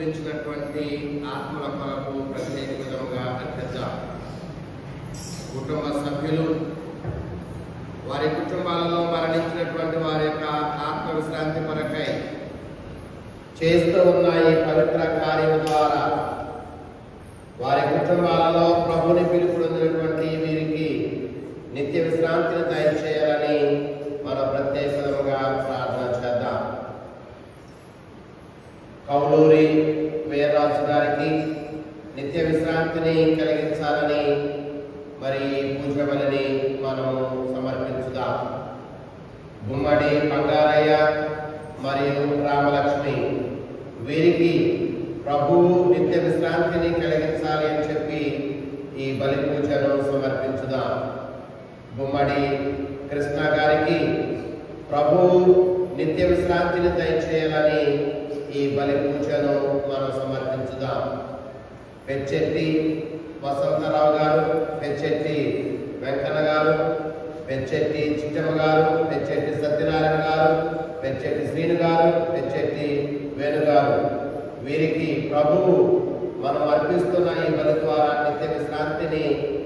నిద్రించినటువంటి ఆత్మల కొరకు ప్రత్యేక విధముగా అర్పిద్దాం. కుటుంబ సభ్యులు వారి కుటుంబాలలో మరణించినటువంటి వారి యొక్క ఆత్మ విశ్రాంతి కొరకై చేస్తూ ఉన్న ఈ పవిత్ర కార్యం ద్వారా వారి కుటుంబాలలో ప్రభుని పిలుపునటువంటి వీరికి నిత్య విశ్రాంతిని దయచేయాలని మనం ప్రత్యేకంగా ప్రార్థన చేద్దాం. కౌలూరి వీర్రాజు గారికి నిత్య విశ్రాంతిని కలిగించాలని మరి పూజ బలిని మనం సమర్పించుదాం. గుమ్మడి బంగారయ్య మరియు రామలక్ష్మి వీరికి ప్రభువు నిత్య విశ్రాంతిని కలిగించాలి అని చెప్పి ఈ బలి పూజను సమర్పించుదాం. గుమ్మడి కృష్ణ గారికి ప్రభువు నిత్య విశ్రాంతిని దయచేయాలని ఈ బలి పూజను మనం సమర్పించుదాం. పెచ్చెట్టి వసంతరావు గారు, పెచ్చెట్టి వెంకన్న గారు, పెచ్చెట్టి చిట్టమ్మ గారు, పెచ్చెట్టి సత్యనారాయణ గారు, పెచ్చెట్టి శ్రీను గారు, పెచ్చెట్టి వేణు గారు వీరికి ప్రభువు మనం అర్పిస్తున్న ఈ బలి ద్వారా నిత్య విశ్రాంతిని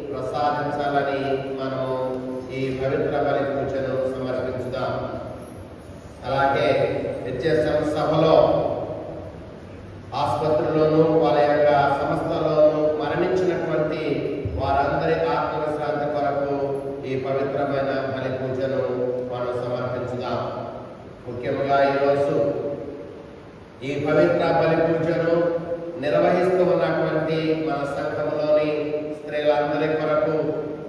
ప్రసాదించాలని మనం ఈ పవిత్ర బలి పూజను సమర్పించుదాం. అలాగే హెచ్ఎస్ఎం సభలో ఆసుపత్రుల్లోనూ వాళ్ళ యొక్క సంస్థలోనూ మరణించినటువంటి వారందరి ఆత్మ విశ్రాంతి కొరకు ఈ పవిత్రమైన బలి పూజను మనం సమర్పించుదాం. ముఖ్యంగా ఈరోజు ఈ పవిత్ర బలి పూజను నిర్వహిస్తూ ఉన్నటువంటి మన సంఘంలోని స్త్రీలందరి కొరకు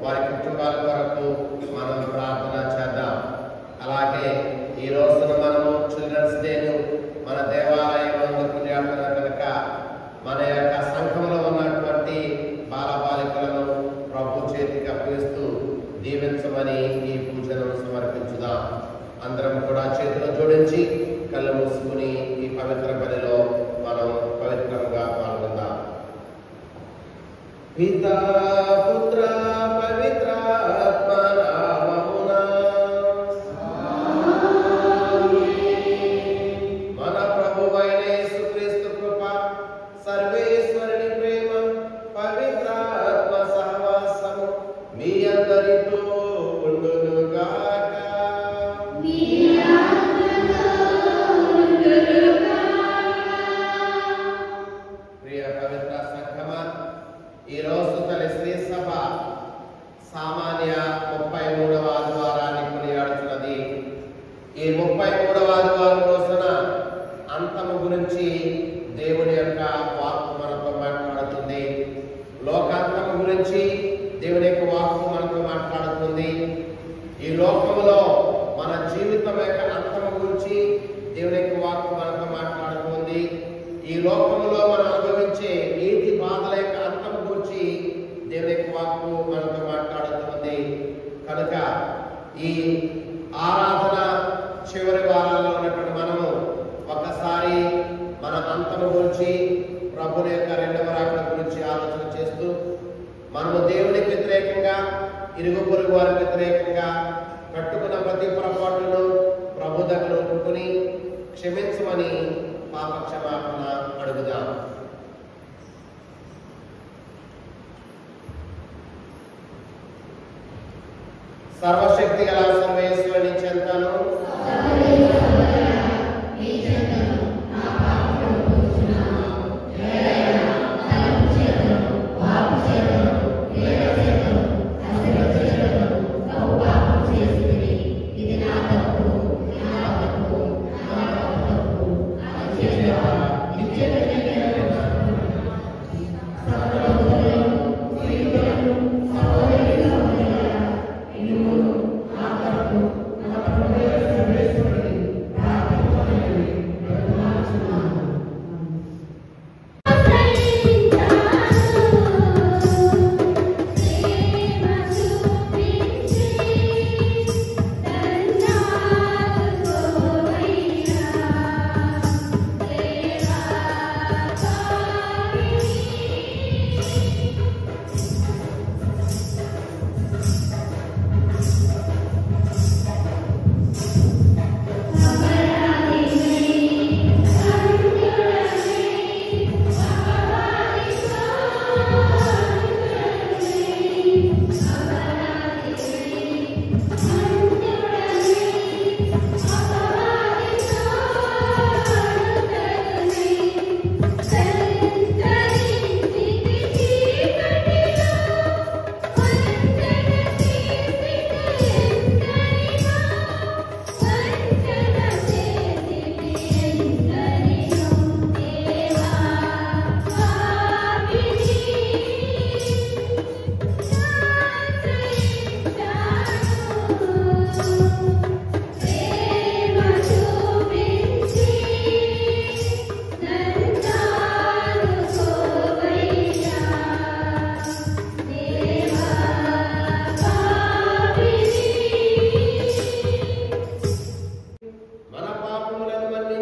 వారి కుటుంబాల కొరకు మనం ప్రార్థన చేద్దాం. అలాగే ఈ రోజున మనము చిల్డ్రన్స్ డేను మన దేవాలయంలో కొనియాడుతున్న కనుక మన యొక్క సంఘంలో ఉన్నటువంటి బాలబాలికలను ప్రభు చేతికి అప్పగిస్తూ దీవించమని ఈ పూజను సమర్పించుదాం. అందరం కూడా చేతులు జోడించి కళ్ళు మూసుకుని ఈ పవిత్ర బలిలో మనం పవిత్రంగా పాల్గొందాం. పితా పుత్ర పవిత్రాత్మ నామమున మన ప్రభువైన యేసుక్రీస్తు కృప, సర్వేశ్వరుని ప్రేమ, పవిత్రాత్మ సహవాసము మీ అందరితో ఉండునుగాక. ప్రియ పవిత్ర సంఘమా, ఈ రోజు తన శ్రీ సభ సామాన్య 33వ ఆదివారాన్ని కొనియాడుతున్నది. ఈ 33వ ఆదివారం రోజున అంతము గురించి దేవుని యొక్క వాక్కు మనతో మాట్లాడుతుంది. లోకాంతము గురించి దేవుని యొక్క వాక్కు మనతో మాట్లాడుతుంది. ఈ లోకములో మన జీవితం యొక్క అంతము గురించి దేవుని యొక్క వాక్కు మనతో మాట్లాడుతుంది. ఈ లోకములో మనం అనుభవించే నీతి బాధల యొక్క అంతము గురించి దేవుని యొక్క వాక్కు మనతో మాట్లాడుతుంది. కనుక ఈ ఆరాధన చివరి వారాల్లో ఉన్నటువంటి మనము ఒకసారి మన అంతము గురించి, ప్రభుని యొక్క రెండవ రాకడ గురించి ఆలోచన చేస్తూ మనము దేవునికి వ్యతిరేకంగా, ఇరుగు పొరుగు వారికి వ్యతిరేకంగా కట్టుకున్న ప్రతి పొరపాటును ప్రభు దగ్గర ఒప్పుకొని క్షమించమని పాపక్షమాపణ అడుగుదాం. సర్వశక్తి గల సర్వేశ్వరుని చెంతను సర్వేశ్వరుని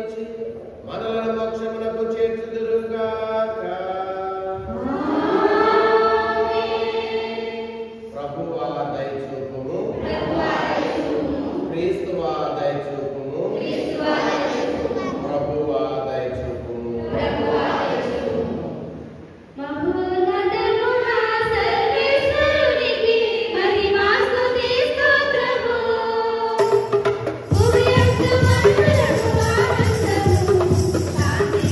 కరుణించి మనలను మోక్షమునకు చేర్చుదురుగాక. ప్రభువా దయచూపుము, క్రీస్తువా దయచూపుము, ప్రభువా దయచూపుము. శాంతి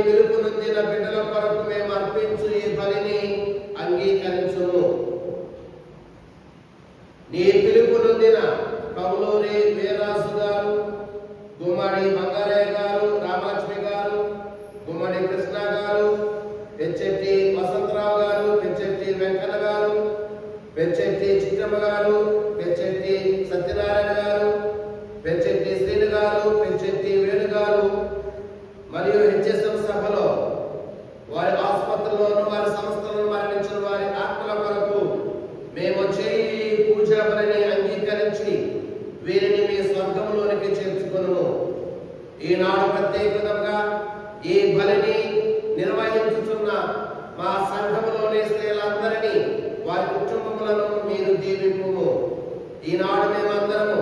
పిలుపు నొందిన బిడ్డల కొరకు మేము అర్పించు ఈ బలిని అంగీకరించుము. నీ పిలుపు నొందిన కౌలూరి వీరరాజు గారు, గుమ్మడి బంగారయ్య గారు, రామలక్ష్మి గారు, గుమ్మడి కృష్ణ గారు, పెచ్చెట్టి వసంతరావు గారు, పెచ్చెట్టి వెంకన్న గారు, పెచ్చెట్టి చిట్టమ్మ గారు, పెచ్చెట్టి సత్యనారాయణ గారు, పెచ్చెట్టి శ్రీను గారు, పెచ్చెట్టి వేణు గారు మరియు హెచ్ఎస్ఎం సభలో వారి ఆసుపత్రుల్లోనూ వారి సంస్థలను మరణించిన వారి ఆత్మల కొరకు మేము చేయి పూజా బలిని అంగీకరించి వీరిని మీ స్వర్గంలోనికి చేర్చుకొనుము. ఈనాడు ప్రత్యేకంగా ఈ బలిని నిర్వహించుతున్న మా సంఘములోని స్త్రీలందరినీ వారి కుటుంబములను మీరు దీవింపుము. ఈనాడు మేమందరము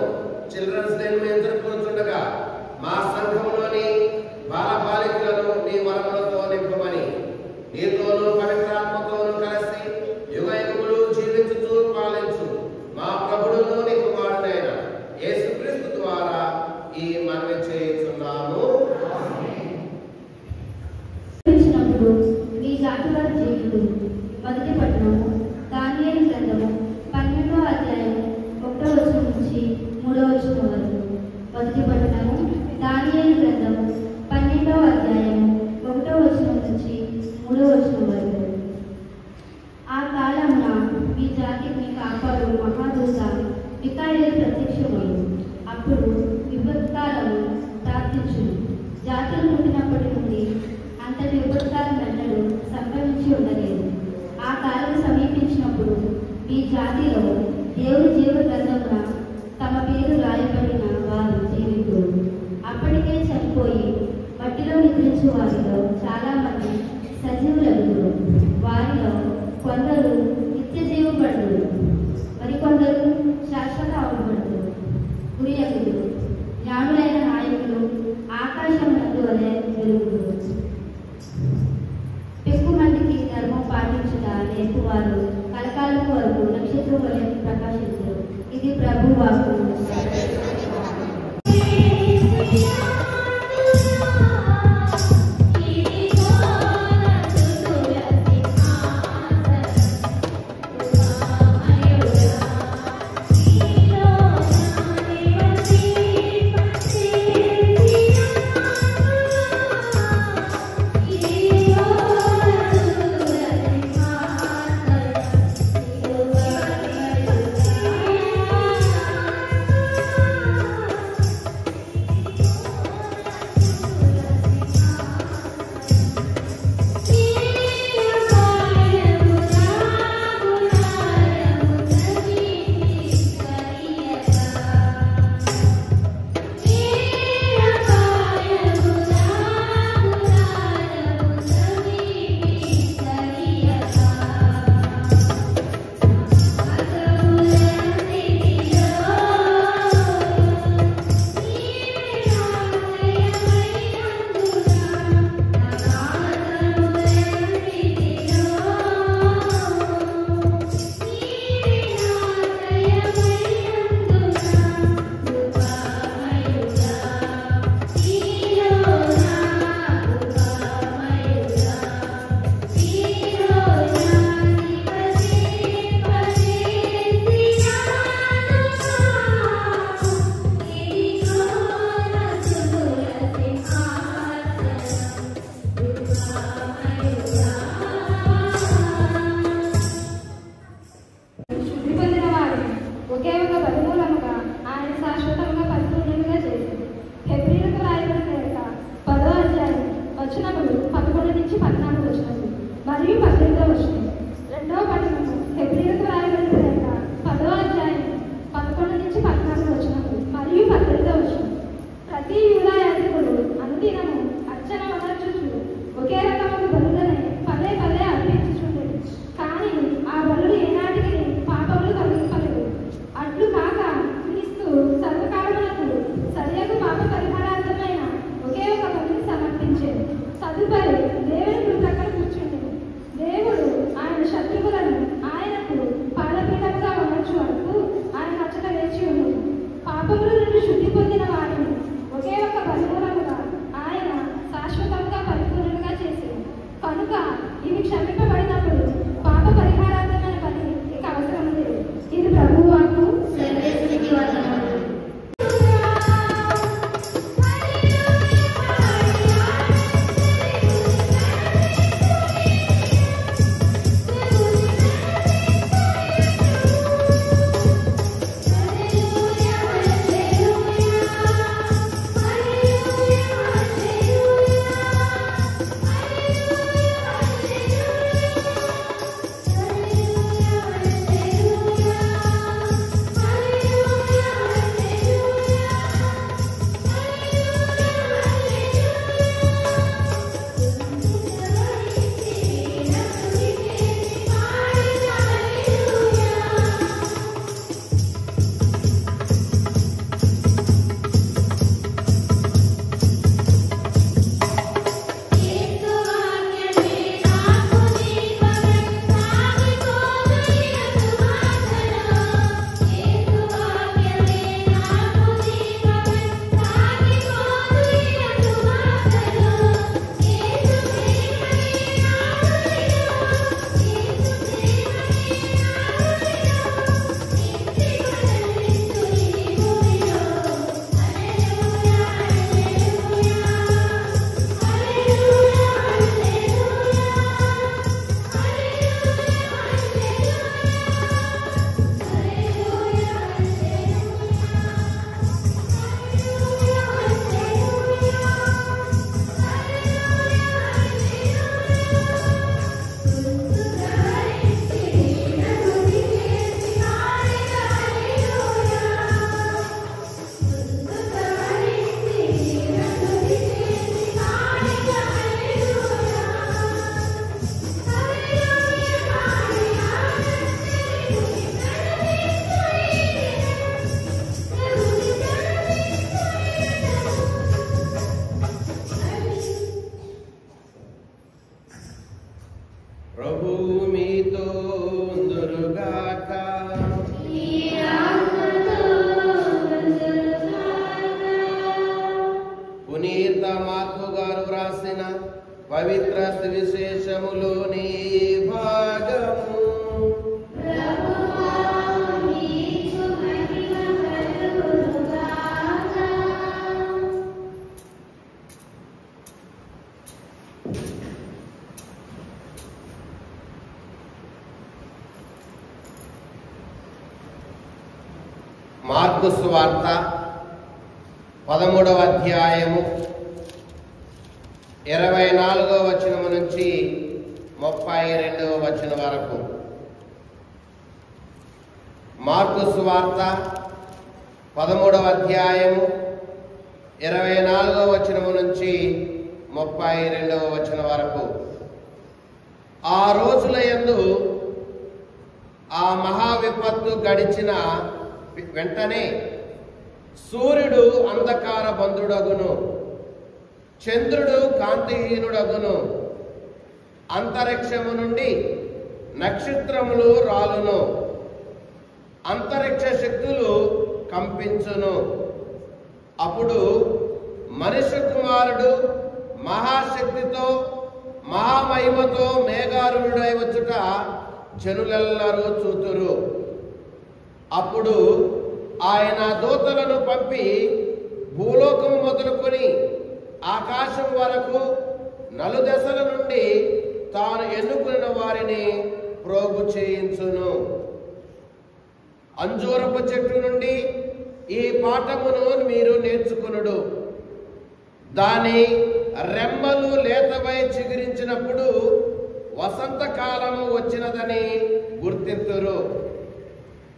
చిల్డ్రన్స్ డే మేము జరుపుకుంటుండగా మా సంఘములోని బాలబాలికలను నీ వరములతో నింపమని, నీతోనూ పవిత్రాత్మతోనూ కలిసి యుగయుగములు జీవించుతూ పాలించు మా ప్రభుడును నీ కుమారుడైన యేసుక్రీస్తు ద్వారా ఈ మనవి చేయుచున్నాము. మీ జాతుల జీవులు మొదటి పట్టణము దానియేలు గ్రంథము 12వ అధ్యాయం 1వ వచనం నుంచి 3వ వచనం వరకు. మొదటి పట్టణము దానియేలు గ్రంథము 12వ అధ్యాయం 1వ వచనం నుంచి 3వ వచనం వరకు. ఆ కాలమున మీ జాతిని కాపాడు మహాదూత మిఖాయేలు ప్రత్యక్షమయ్యు. అప్పుడు విపత్కాలము ప్రార్థించును. జాతులు పుట్టినప్పటి నుండి అంతటి విపత్కాలం ఎన్నడూ సంభవించి ఉండలేదు. ఆ కాలం సమీపించినప్పుడు మీ జాతిలో దేవుని జీవ గ్రంథమున తమ పేరు రాయబడిన వారు జీవితులు. అప్పటికే చనిపోయి మట్టిలో నిద్రించు వారిలో చాలా మంది సజీవులగురు. వారిలో కొందరు నిత్య జీవపడుదురు, మరికొందరు శాశ్వత అవబడుదురు. గురియగురు జ్ఞానులైన నాయకులు ఆకాశమునందు వలె వెలుగుదురు. ఎక్కువ మందికి ధర్మం పాటించుట నేర్పువారు కలకాలం వరకు నక్షత్రం వలె ప్రకాశించరు. ఇది ప్రభు వాక్కు. పవిత్ర సువిశేషములోని భాగము. మార్కు సువార్త 13వ అధ్యాయము 24వ వచనము నుంచి 32వ వచనం వరకు. మార్కు సువార్త 13వ అధ్యాయము 24వ వచనము నుంచి 32వ వచనం వరకు. ఆ రోజుల యందు ఆ మహా విపత్తు గడిచిన వెంటనే సూర్యుడు అంధకార బంధుడగును, చంద్రుడు కాంతిహీనుడగును, అంతరిక్షము నుండి నక్షత్రములు రాలును, అంతరిక్ష శక్తులు కంపించును. అప్పుడు మనుష్య కుమారుడు మహాశక్తితో మహామహిమతో మేఘారూఢుడై వచ్చుట జనులెల్లరూ చూతురు. అప్పుడు ఆయన దూతలను పంపి భూలోకము మొదలుకొని ఆకాశం వరకు నలుదశల నుండి తాను ఎన్నుకున్న వారిని ప్రోగు చేయించును. అంజూరపు చెట్టు నుండి ఈ పాఠమును మీరు నేర్చుకునుడు. దాని రెమ్మలు లేతవై చిగురించినప్పుడు వసంతకాలము వచ్చినదని గుర్తింతురు.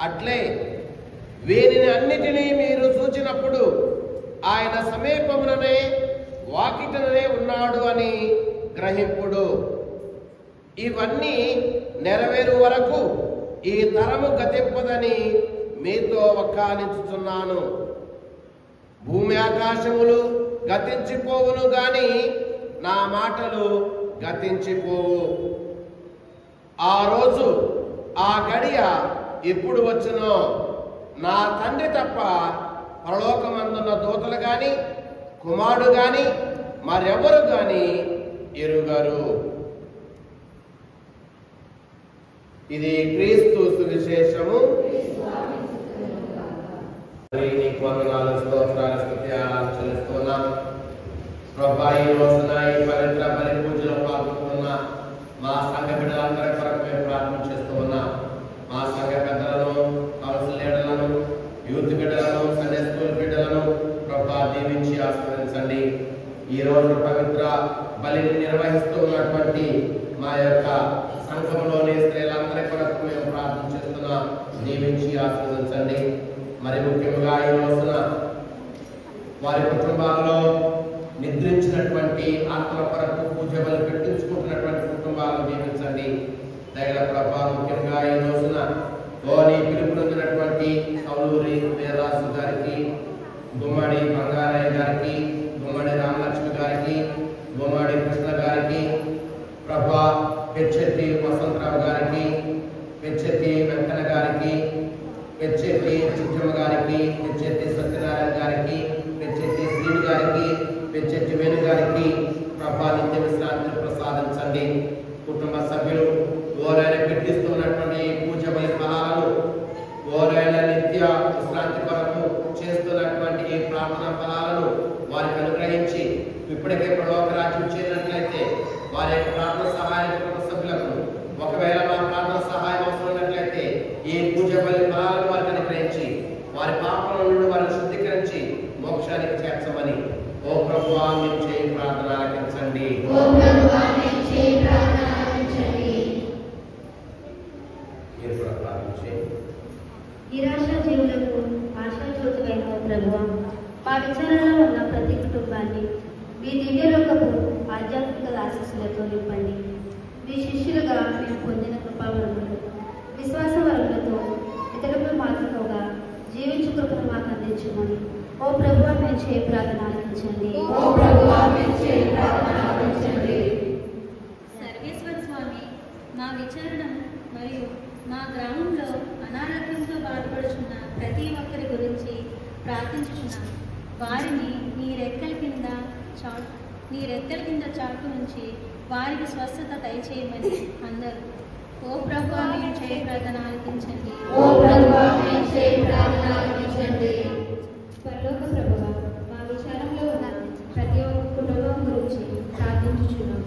అట్లే వీరిని అన్నిటినీ మీరు చూచినప్పుడు ఆయన సమీపముననే వాకిటనే ఉన్నాడు అని గ్రహింపుడు. ఇవన్నీ నెరవేరు వరకు ఈ తరము గతింపదని మీతో వక్కానించుచున్నాను. భూమి ఆకాశములు గతించిపోవును గాని నా మాటలు గతించిపోవు. ఆ రోజు ఆ గడియ ఎప్పుడు వచ్చునో నా తండ్రి తప్ప పరలోకమందున్న దూతలు గాని కుమారుడు గాని మరెవరు గాని ఎరుగరు. ఇది క్రీస్తు సువిశేషము. నీకు వందనాలు, స్తోత్రాలు, స్తుత్యాలు చెల్లిస్తున్నాం. ప్రభువా, ఈ రోజున ఈ పవిత్ర బలి పూజలో పాల్గొన్న మా సంఘ బిడ్డలందరి కొరకు మేము ప్రార్థన చేస్తూ ఉన్నాం. మా సంఘ పెద్దలను, కౌన్సిల్ లీడర్లను, యూత్ బిడ్డలను, సండే స్కూల్ బిడ్డలను ప్రభువా దీవించి ఆశీర్వదించండి. ఈ రోజు పవిత్ర బలిని నిర్వహిస్తూ ఉన్నటువంటి మా యొక్క సంఘంలోని స్త్రీలందరి కొరకు మేము ప్రార్థన చేస్తున్నాం. దీవించి ఆశీర్వదించండి. మరి ముఖ్యంగా ఈ రోజున వారి కుటుంబాల్లో నిద్రించినటువంటి ఆత్మ కొరకు పూజ బలి పెట్టించుకుంటున్నటువంటి కుటుంబాలను దీవించండి. దైవ ప్రభా, ముఖ్యంగా ఈ రోజున నీ పిలుపు పొందినటువంటి కౌలూరి వీరరాజు గారికి, గుమ్మడి బంగారయ్య గారికి, గుమ్మడి రామలక్ష్మి గారికి, గుమ్మడి కృష్ణ గారికి, ప్రభా పెచ్చెట్టి వసంతరావు గారికి, పెచ్చెట్టి వెంకన్న గారికి, పెచ్చెట్టి చిట్టమ్మ గారికి, పెచ్చెట్టి సత్యనారాయణ గారికి, పెచ్చెట్టి శ్రీని గారికి, పెచ్చెట్టి వేణు గారికి ప్రభా నిత్య విశ్రాంతిని ప్రసాదించండి. కుటుంబ సభ్యులు ఓరైన పెట్టిస్తున్నటువంటి పూజ బలి ఫలాలను, ఓరైన నిత్య విశ్రాంతి కొరకు చేస్తున్నటువంటి ఈ ప్రార్థన ఫలాలను వారికి అనుగ్రహించి ఇప్పటికే పరలోక రాజ్యం చేరినట్లయితే వారి యొక్క ప్రార్థన సహాయం కుటుంబ సభ్యులకు, ఒకవేళ మా ప్రార్థన సహాయం అవసరం ఉన్నట్లయితే ఈ పూజ బలి ఫలాలను వారికి అనుగ్రహించి వారి పాపల నుండి వారిని శుద్ధీకరించి మోక్షానికి చేర్చమని ఓ ప్రభువా మీరు చేయి ప్రార్థన ఆలకించండి. నిరాశ జీవులకు ఆశాజ్యోతివైన ప్రభువా, మా విచారణలో ఉన్న ప్రతి కుటుంబాన్ని మీ దివ్యలోకపు ఆధ్యాత్మిక ఆశీస్సులతో నింపండి. మీ శిష్యులుగా మేము పొందిన కృపావరములు, విశ్వాస వరములతో ఇతరులకు మాతృకగా జీవించు కృపను మాకు అందించమని ఓ ప్రభువా మేము చేయ ప్రార్థన ఆలకించండి. సర్వేశ్వర స్వామి, మా విచారణ మరియు మా గ్రామంలో అనారోగ్యంతో బాధపడుచున్న ప్రతి ఒక్కరి గురించి ప్రార్థించుచున్నాం. వారిని మీ రెక్కల కింద నీ రెత్తల కింద చాటు ఉంచి వారికి స్వస్థత దయచేయమని అందరూ. ఓ ప్రభువా, మేము చేయ ప్రార్థన ఆలకించండి. పరలోక ప్రభువా, మా విచారంలో ఉన్న ప్రతి ఒక్క కుటుంబం గురించి ప్రార్థించుచున్నాం.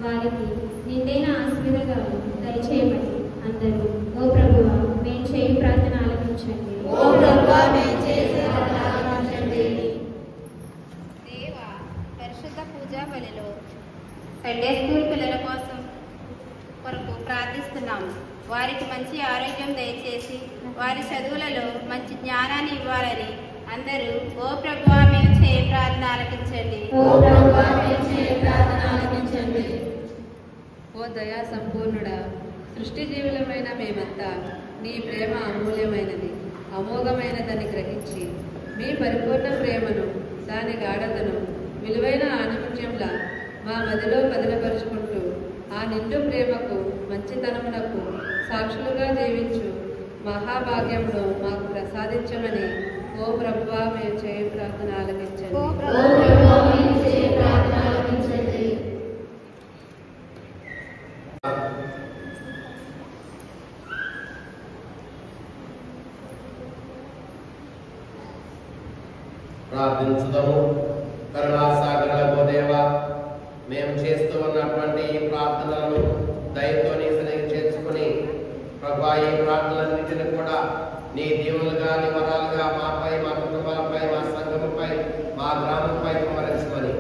వారికి నిండైన ఆశీర్వాదాలు దయచేయమని అందరూ. ఓ ప్రభువా, మేము చేయ ప్రార్థన ఆలకించండి. దేవా, పరిశుద్ధ పూజా బలిలో సండే స్కూల్ పిల్లల కోసం కొరకు ప్రార్థిస్తున్నాం. వారికి మంచి ఆరోగ్యం దయచేసి వారి చదువులలో మంచి జ్ఞానాన్ని ఇవ్వాలని అందరూ. ఓ ప్రభువా, మేము చేయ ప్రార్థన ఆలకించండి. ఓ దయా సంపూర్ణుడా, సృష్టి జీవులమైన మేమంతా నీ ప్రేమ అమూల్యమైనది, అమోఘమైనదని గ్రహించి మీ పరిపూర్ణ ప్రేమను, దాని గాఢతను విలువైన ఆణిముత్యంలా మా మదిలో బదిలపరుచుకుంటూ ఆ నిండు ప్రేమకు, మంచితనమునకు సాక్షులుగా జీవించు మహాభాగ్యంలో మాకు ప్రసాదించమని ఓ ప్రభువా, మేము చేయ ప్రార్థన ఆలకించండి. ప్రార్థించుదాము. కరుణాసాగరులకు దేవా, మేము చేస్తూ ఉన్నటువంటి ఈ ప్రార్థనలను దయతో నీ సన్నిధికి చేర్చుకుని ప్రభా, ఈ ప్రార్థనలన్నింటినీ కూడా నీ దీవులుగా, నీ వరాలుగా మాపై, మా కుటుంబాలపై, మా సంఘముపై, మా గ్రామంపై కుమరించమని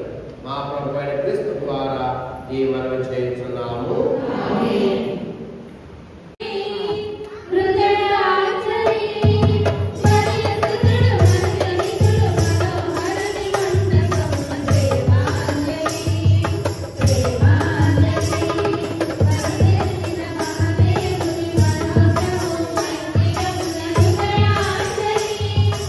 మా ప్రభు అయిన క్రీస్తు ద్వారా ఈ మనవి చేస్తున్నాము. Thank you.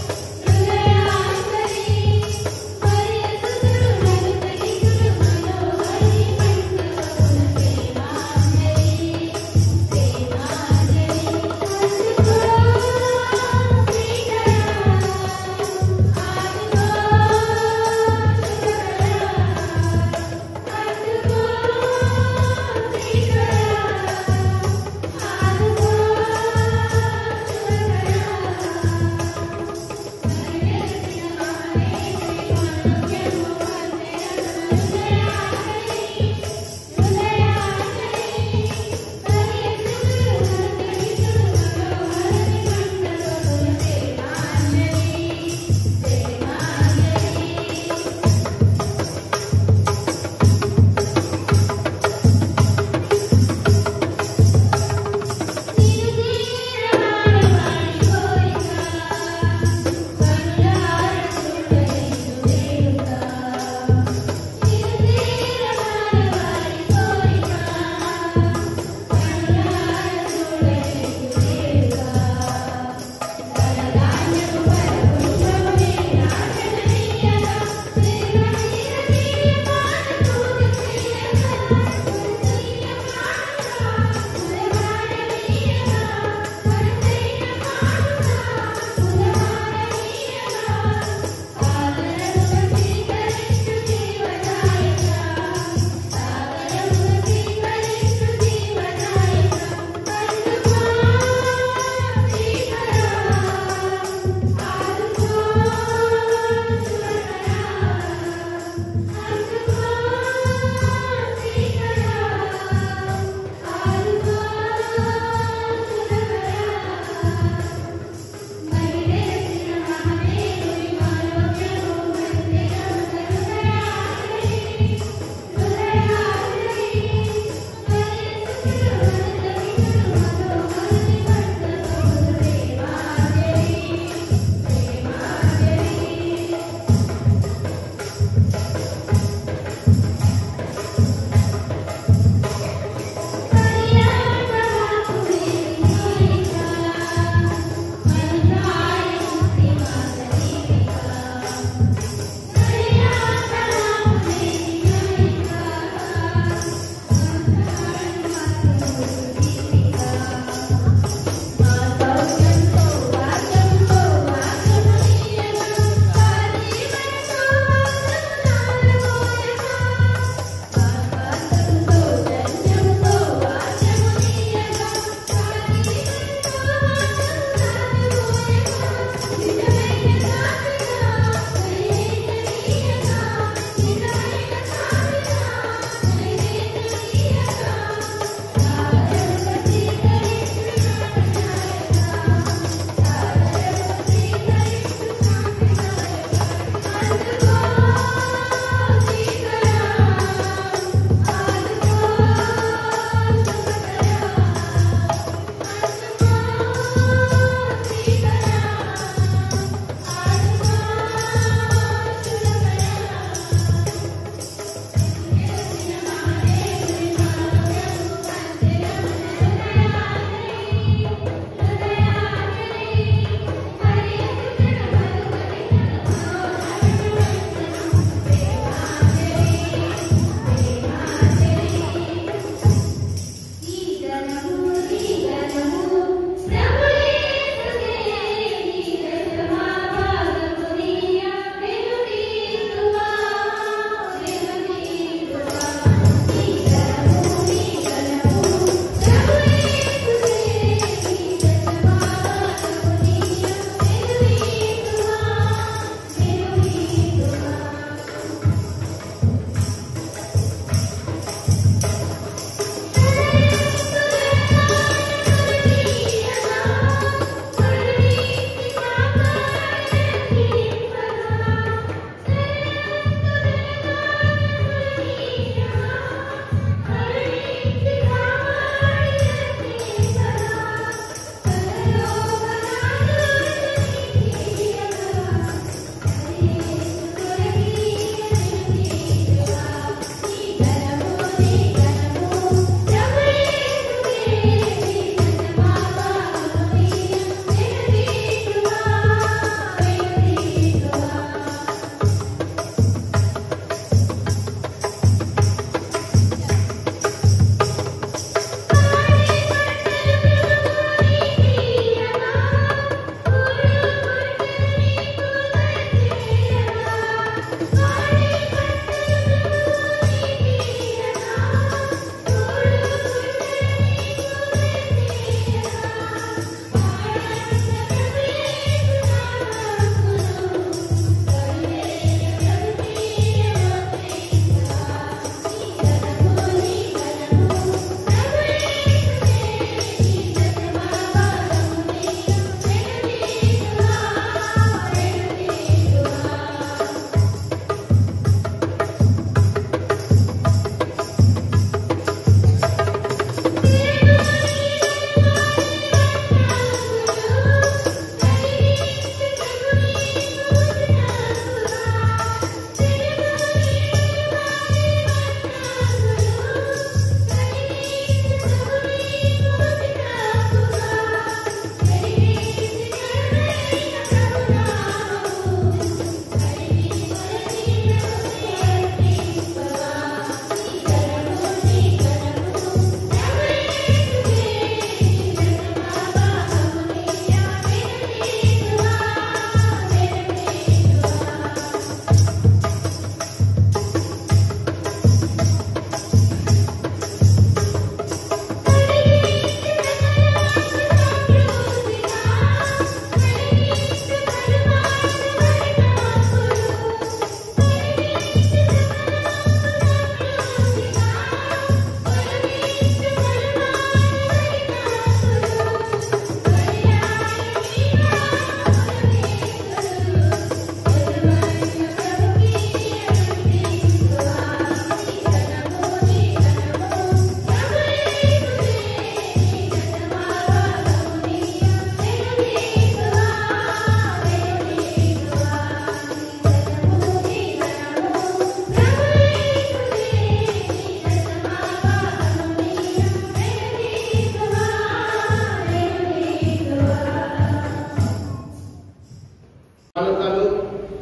అనుకలు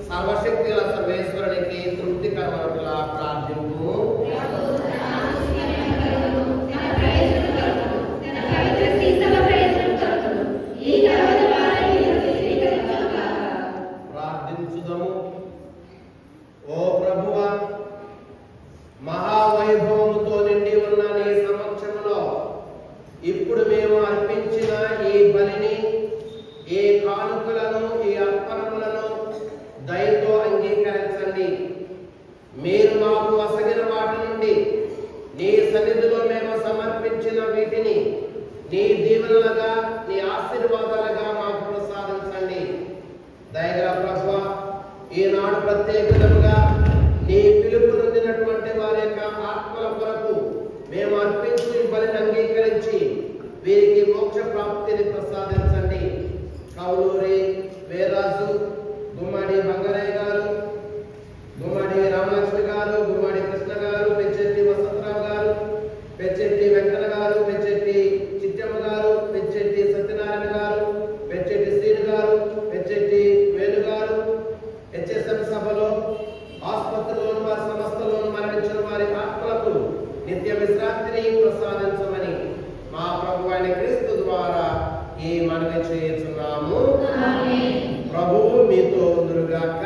సర్వశక్తి గల సర్వేశ్వరునికి తృప్తికరముగా ప్రార్థింపు. ప్రార్థించుదము. ఓ ప్రభువా, మహావైభవముతో నిండి ఉన్న నీ సమక్షంలో ఇప్పుడు మేము అర్పించిన ఈ బలిని, ఈ కానుకలను, ఈ అర్పణములను దయతో అంగీకరించండి. మీరు మాకు వసగిన వాటి నుండి నీ సన్నిధిలో మేము సమర్పించిన వీటిని నీ దీవెనలుగా, నీ ఆశీర్వాదాలుగా మాకు ప్రసాదించండి. దయగల ప్రభువా, ఈనాడు ప్రత్యేకముగా నీ పిలుపు నొందినటువంటి వారి యొక్క ఆత్మల కొరకు మేము అర్పించి బలిని అంగీకరించి వీరికి మోక్ష ప్రాప్తిని ప్రసాదించండి. కౌలూరి వేరాజు, గుమ్మడి బంగారయ్య గారు, గుమ్మడి రామలక్ష్మి గారు, గుమ్మడి కృష్ణ గారు, పెచ్చెట్టి వసంతరావు గారు, పెచ్చెట్టి వెంకన్న గారు, పెచ్చెట్టి చిట్టమ్మ గారు, పెచ్చెట్టి సత్యనారాయణ గారు, పెచ్చెట్టి శ్రీను గారు, పెచ్చెట్టి వేణు గారు, హెచ్ఎస్ఎం సభలో, ఆసుపత్రిలోను వారి సంస్థలోను మరణించిన వారి ఆత్మలకు నిత్య విశ్రాంతిని ప్రసాదించమని మా ప్రభు అయిన క్రీస్తు ద్వారా ఈ మనవి చేయుచున్నాము. ప్రభువు మీతో ఉందురుగాక.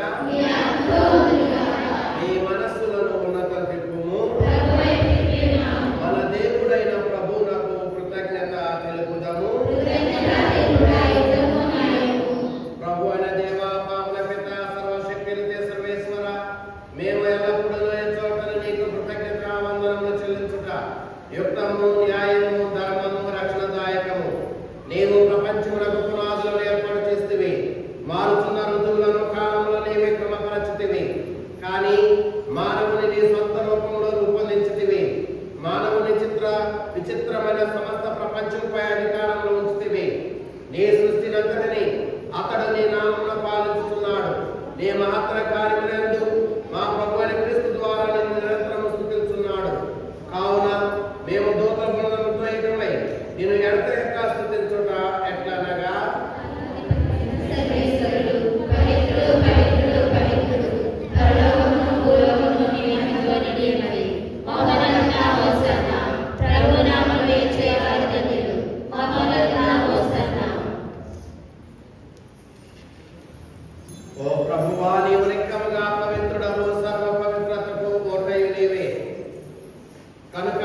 మీ మనస్సులను ఉన్నతం తిప్పుము. మన దేవుడైన ప్రభువునకు కృతజ్ఞత తెలుపుదము. ప్రభు అయిన దేవ, పావన పిత, సర్వశక్తి సర్వేశ్వర, మేము ఎల్లప్పుడూ చోటను నీకు కృతజ్ఞత వందనములు చెల్లించుట యుక్తము, న్యాయము, ధర్మము, రక్షణదాయకము. నీవు ప్రపంచమునకు పునాదులను ఏర్పాటు చేస్తేవి, మారుతున్న ఋతువులను, కాలములను నీవే క్రమపరచితివి. కానీ మానవుని నీ సొంత రూపంలో రూపొందించితివి. మానవుని విచిత్రమైన సమస్త ప్రపంచంపై అధికారంలో ఉంచితివి. నీ సృష్టినంతటిని అతడు నీ నామమున పాలించుతున్నాడు. నీ మహత్తర కార్యములందు మా ప్రభువైన క్రీస్తు ద్వారా నిన్ను నిరంతరము స్తుతించున్నాడు. కావున మేము దూత బృందముతో ఏకమై నిన్ను ఎడతెగక స్తుతించుట ఎట్లనగా, ఓ ప్రభువా, నీవు నిక్కముగా పవిత్రుడవు, సర్వ పవిత్రతకు కోటయు నీవే. కనుక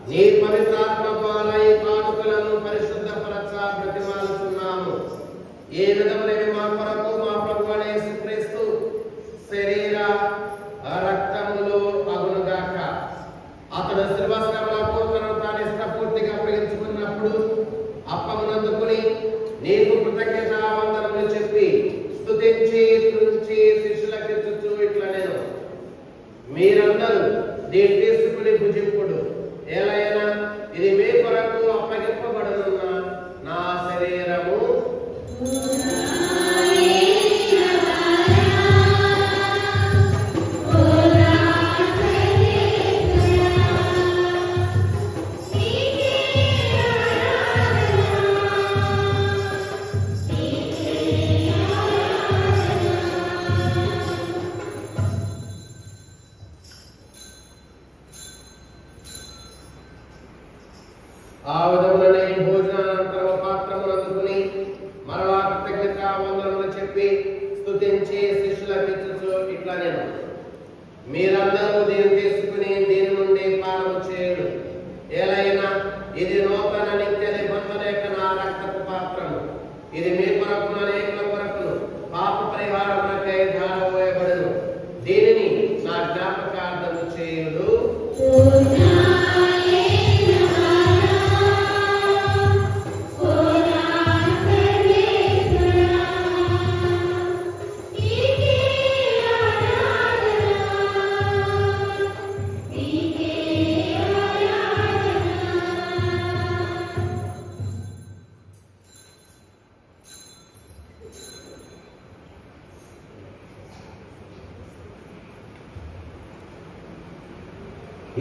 నీ పవిత్రాత్మ ద్వారా ఈ కానుకలను పరిశుద్ధపరచ బ్రతిమాలుతున్నాము. ఏ విధములైన మా కొరకు మా ప్రభు అయిన యేసుక్రీస్తు శరీర రక్తములు అగునుగాక. అతడు శిల్వశ్రమలకు తనను తాను ఇష్టపూర్తిగా అప్పగించుకున్నప్పుడు అప్పమునందుకుని నీకు కృతజ్ఞత వందనములు చెప్పి స్తుతించి త్రుంచి శిష్యులకు ఇచ్చుచు ఇట్లా నేను, మీరందరూ దీన్ని తీసుకుని భుజింపుడు. ఏలైనా ఇది మీ కొరకు అప్పగింపబడనున్న నా శరీరము. ఆ విధములనే భోజనానంతరం పాత్రమును అందుకుని మరలా కృతజ్ఞత వందనములు చెప్పి స్తుతించి శిష్యులకు ఇచ్చుచు ఇట్లా నేను, మీరందరూ దీన్ని తీసుకుని దీని నుండి పానము చేయుడు. ఏలైనా ఇది నూతన నిత్య నిబంధన యొక్క నా రక్తపు పాత్రము. ఇది మీ కొరకు అనేకుల కొరకును పాప పరిహారములకై ధారపోయబడును. దీనిని నా జ్ఞాపకార్థము చేయుడు.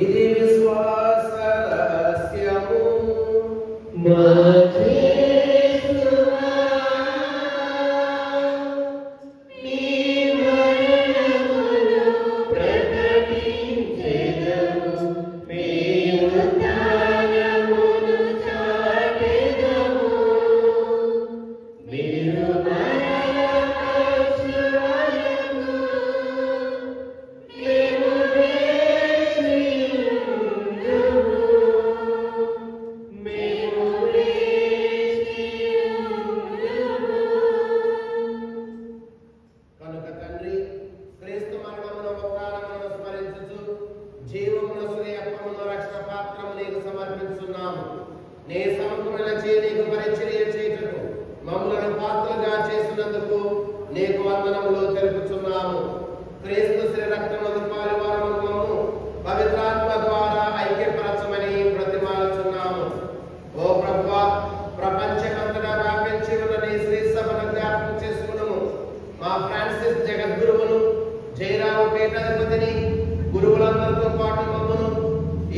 ఇది విశ్వాస రహస్యము. నీకు వందనములు తెలుపుచున్నాము. క్రీస్తు శ్రీ రక్తమందు పాలువారము పవిత్రాత్మ ద్వారా ఐక్యపరచమని బ్రతిమాలుచున్నాము. ఓ ప్రభువా, ప్రపంచమంతటా వ్యాపించి ఉన్న నీ శ్రీ సభను జ్ఞాపకం చేసుకున్నాము. మా ఫ్రాన్సిస్ జగద్గురువును, జయరామ పీఠాధిపతిని, గురువులందరితో పాటు మమ్మను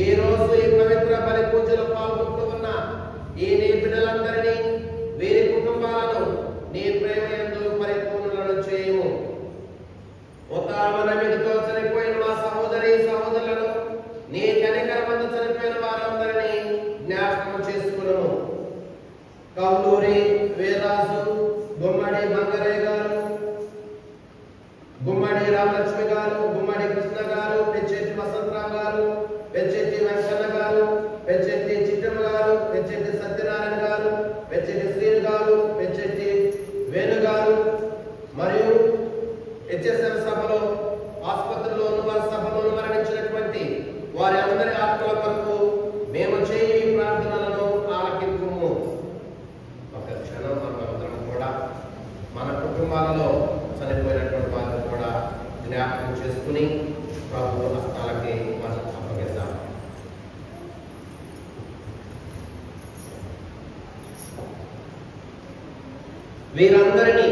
ఈ రోజు ఈ పవిత్ర బలి పూజలో పాల్గొంటూ ఉన్న ఈ నీ బిడ్డలందరినీ, వీరి కుటుంబాలను నీ ప్రేమ యందు పరిపూర్ణులను చేయము. ఉతామనమిదితో చనిపోయిన మా సహోదరి సహోదరులను, నీ కనికరమందు చనిపోయిన వారందరినీ జ్ఞాపకం చేసుకున్నాము. కౌలూరి వీరరాజు, గుమ్మడి బంగారయ్య గారు, గుమ్మడి రామలక్ష్మి గారు, గుమ్మడి కృష్ణ గారు, పెచ్చెట్టి వసంతరావు గారు, పెచ్చెట్టి వెంకన్న గారు, పెచ్చెట్టి చిట్టమ్మ గారు, పెచ్చెట్టి సత్యనారాయణ గారు, పెచ్చెట్టి శ్రీను గారు, పెచ్చెట్టి వేణు గారు మరియు హెచ్ఎస్ఎం సభలో, ఆసుపత్రిలోను వారి సభలోను మరణించినటువంటి వారి అందరి ఆత్మల కొరకు మేము చేయి ప్రార్థనలను ఆలకింపుము. ఒక క్షణం మనమందరం కూడా మన కుటుంబాలలో చనిపోయినటువంటి వారిని కూడా జ్ఞాపకం చేసుకుని ప్రభు హస్తాలకి మనం అప్పగిద్దాం. వీరందరినీ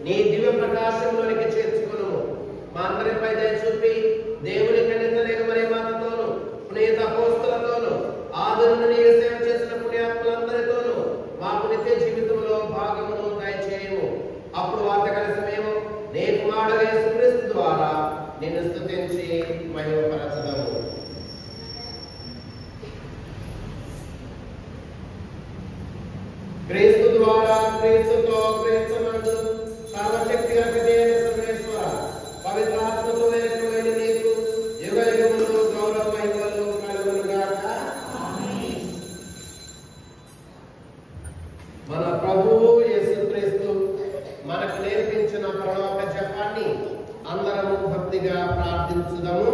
నీ దివ్య ప్రకాశంలోనికి చేర్చుకును. మా అందరిపై దయ చూపి దేవుని కన్యక మరి మాతతోను, పునీత అపోస్తలతోను, ఆదరణ నీ సేవ చేసిన పుణ్యాత్ములందరితోను మాకు నిత్య జీవితంలో భాగమును దయచేయము. అప్పుడు వార్త కలిసి మేము నీ కుమారుడు యేసుక్రీస్తు ద్వారా నిన్ను స్తుతించి మహిమపరచదము. క్రీస్తు ద్వారా, క్రీస్తుతో, క్రీస్తునందు సర్వశక్తి అధిదేవ సర్వేశ్వర పవిత్రాత్మతో ఏకమైన నీకు యుగయుగములు గౌరవ మహిమలు కలుగును గాక. మన ప్రభువు యేసుక్రీస్తు మనకు నేర్పించిన పరలోక జపాన్ని అందరము భక్తిగా ప్రార్థించుదాము.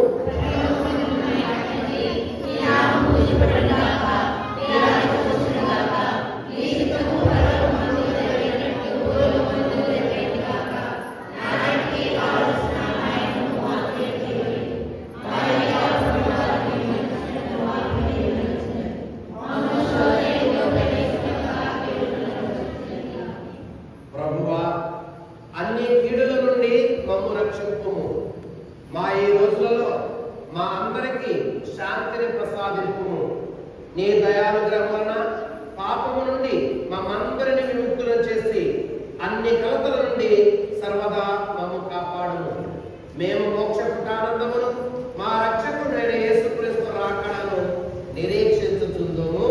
ప్రభువా, అన్ని కీడుల నుండి మమ్ము రక్షింపుము. మా ఈ రోజులలో మా అందరికీ శాంతిని ప్రసాదింపుము. నీ దయానుగ్రహం వలన పాపము నుండి మమ్మందరిని విముక్తులను చేసి అన్ని కలతల నుండి సర్వదా మమ్ము కాపాడుము. మేము మోక్షపుటానందమును మా రక్షకుడైన యేసుక్రీస్తు రాకడను నిరీక్షించుచుందుము.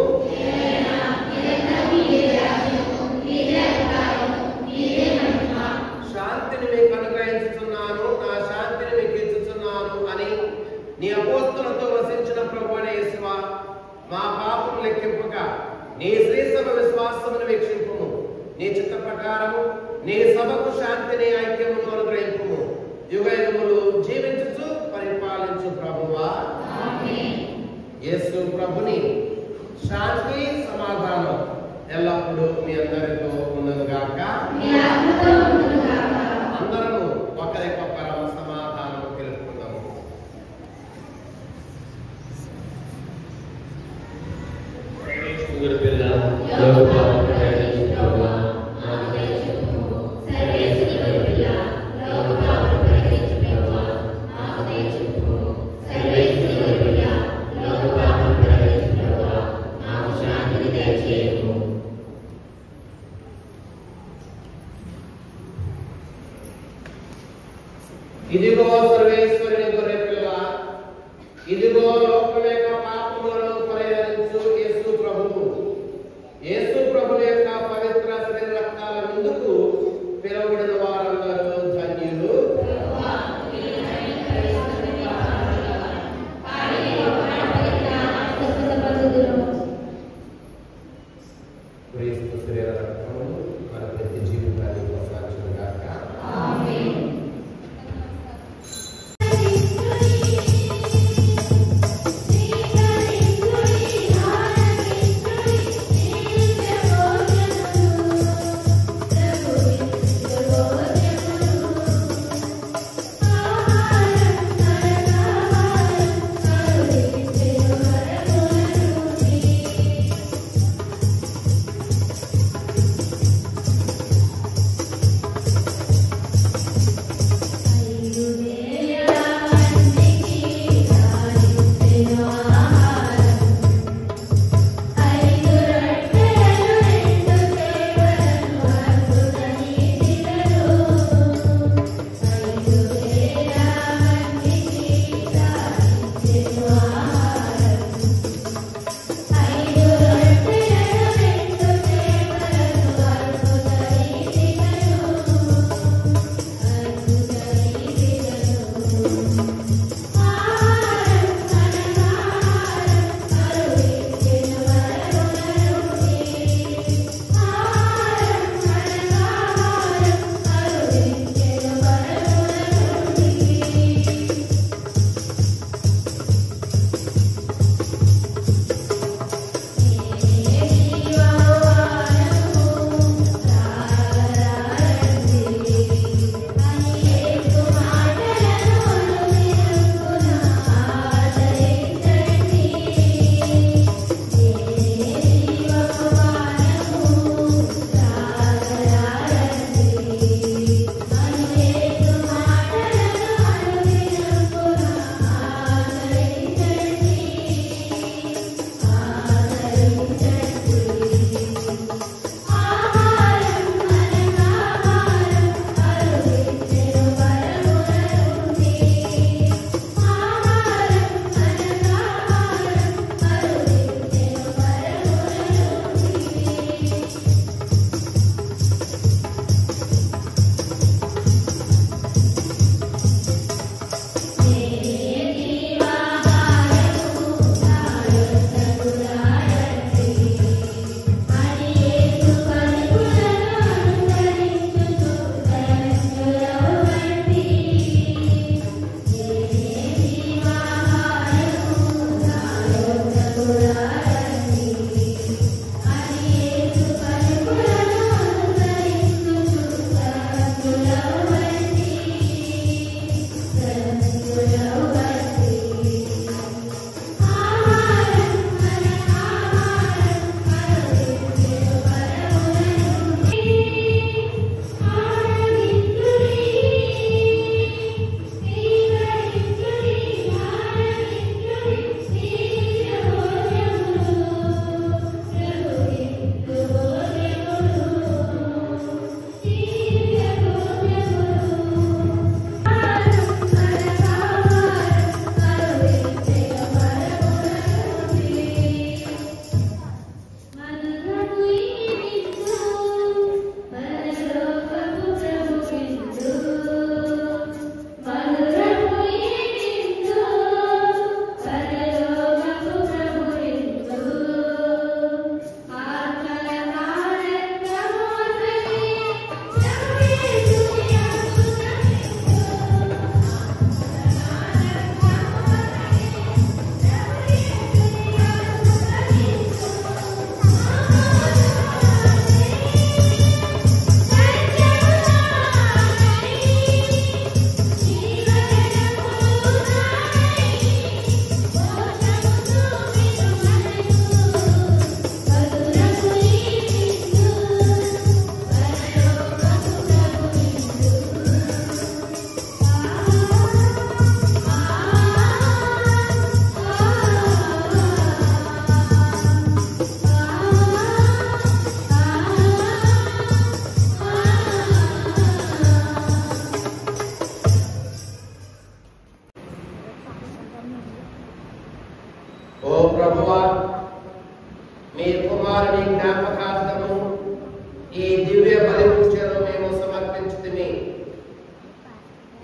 శాంతిని మీకు అనుగ్రహించుచున్నాను, నా శాంతిని మీకు ఇచ్చుచున్నాను అని నీ అపోస్తలతో వసించిన ప్రభువైన యేసువా, మా పాపం లెక్కింపక నీ శ్రీసభ విశ్వాసమును వీక్షింపుము. నీ చిత్త ప్రకారము నీ సభకు శాంతిని ఐక్యమును అనుగ్రహింపుము. యుగయుగములు జీవించుచు పరిపాలించు ప్రభువా. యేసు ప్రభుని శాంతి సమాధానం ఎల్లప్పుడూ మీ అందరితో ఉన్నదిగాక. అందరము ఒకరికొకరం సమాధానం తెలుపుకుందాము. ఇదిగో సర్వేశ్వరుని గొర్రె పిల్ల, ఇదిగో లోకం యొక్క పాపములను పరిహరించు యేసు ప్రభువు. యేసు ప్రభువు యొక్క పవిత్ర శరీర రక్తాల ముందుకు పిలువబడిన వారందరూ ధన్యులు. క్రీస్తు శరీర రక్తము మన ప్రతి జీవితాన్ని ప్రసాదించును గాక. Thank you.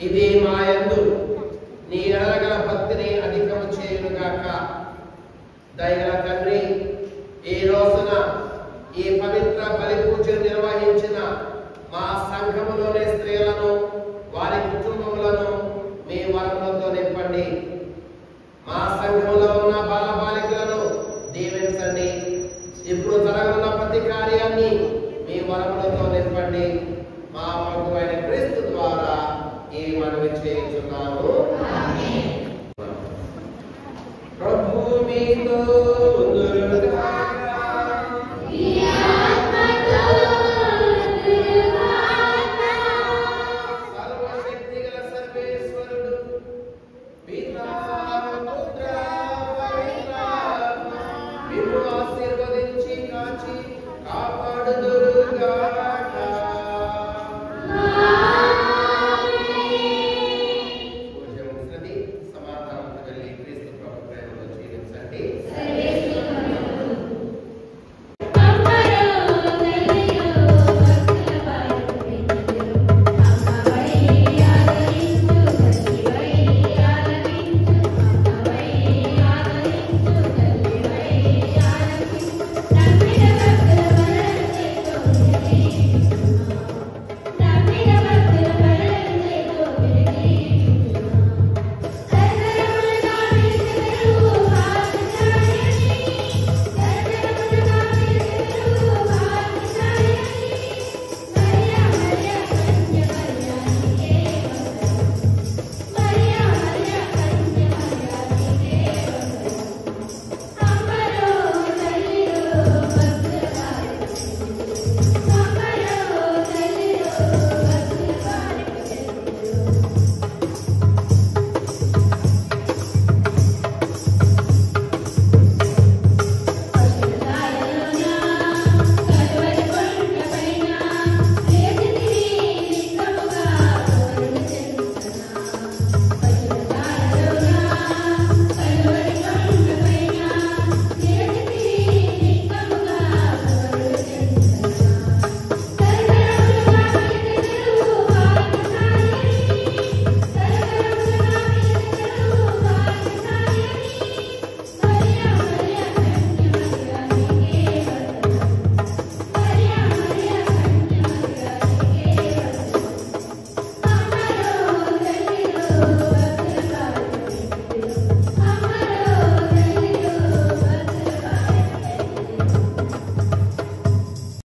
ఇది మా యందు నీ ఎడలగల భక్తిని అధికము చేయునుగాక. దయగల తండ్రి, ఈ రోజున ఈ పవిత్ర బలి పూజను నిర్వహించిన మా సంఘములోని స్త్రీలను, వారి కుటుంబములను మీ వరములతో నింపండి. మా సంఘములో ఉన్న బాలబాలికలను దీవించండి. ఇప్పుడు జరగనున్న ప్రతి కార్యాన్ని మీ వరములతో నింపండి. మా ప్రభువైన క్రీస్తు ద్వారా ఈ మనవి చేయుచున్నాము. ప్రభు మీతో ఉండునుగాక.